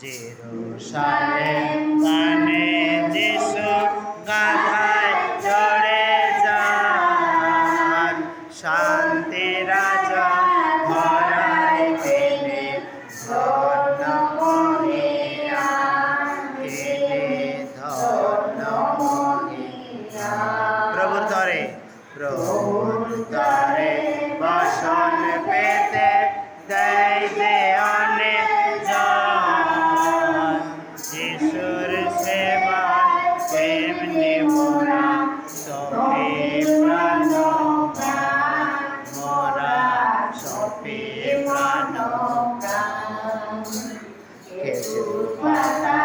Jerusalem পানে যিশু গাধায় চড়ে যান, শান্তি রাজা ধরায় পেলে ধন্য মহিয়ান, তিনি ধন্য মহিয়ান। প্রভুর তরে বসন পেতে দেয় যে অনেক জন, যিশুর সেবায় তেমনি মোরা সপে প্রাণ, মোরা সপে প্রাণ। খেজুর পাতা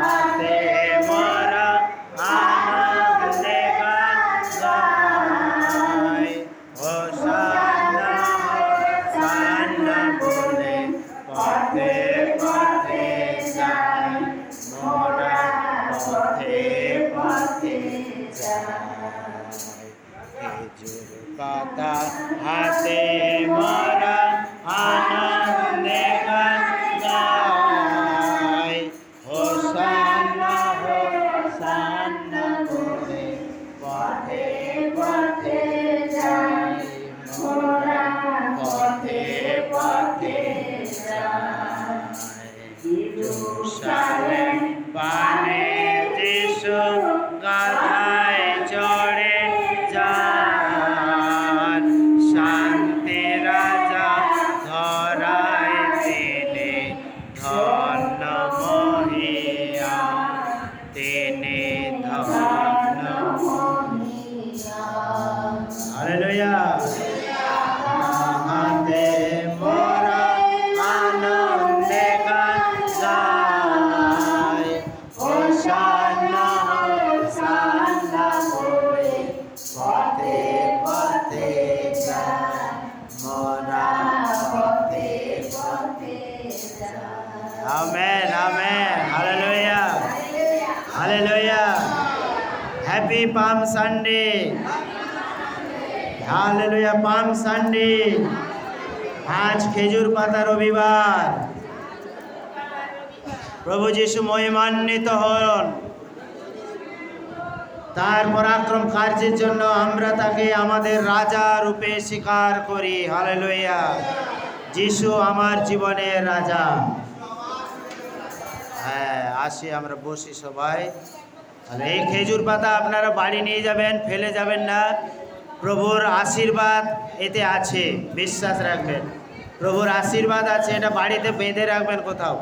হাতে মোরা আনন্দে গান গাই, হোসানা হোসানা বলে পথে পথে যাই, মোরা পথে পথে যাই। খেজুর পাতা হাতে মোরা আনন্দে গান গাই, হোসানা হোসানা বলে পথে পথে যাই, মোরা পথে পথে যাই। জেরুসালেম পানে যিশু গাধায় চড়ে যান, শান্তি রাজা ধরায় দিলে ধন্য মহিয়ান, তিনি ধন্য মহিয়ান। হালেলুয়া। হাতে মোরা আনন্দে গান গাই, হোসানা হোসানা বলে পথে পথে যাই, মোরা পথে পথে যাই। Amen amen. Hallelujah hallelujah. Happy Palm Sunday. Hallelujah. Palm Sunday. আজ খেজুর পাতা রবিবার। প্রভু যিশু মহিমান্বিত হন। তার পরাক্রম কার্যের জন্য আমরা তাকে আমাদের রাজা রূপে স্বীকার করি। হালেলুয়া। যিশু আমার জীবনের রাজা। হ্যাঁ, আসি আমরা বসি সবাই। তাহলে এই খেজুর পাতা আপনারা বাড়ি নিয়ে যাবেন, ফেলে যাবেন না। প্রভুর আশীর্বাদ এতে আছে, বিশ্বাস রাখবেন। প্রভুর আশীর্বাদ আছে, এটা বাড়িতে বেঁধে রাখবেন কোথাও।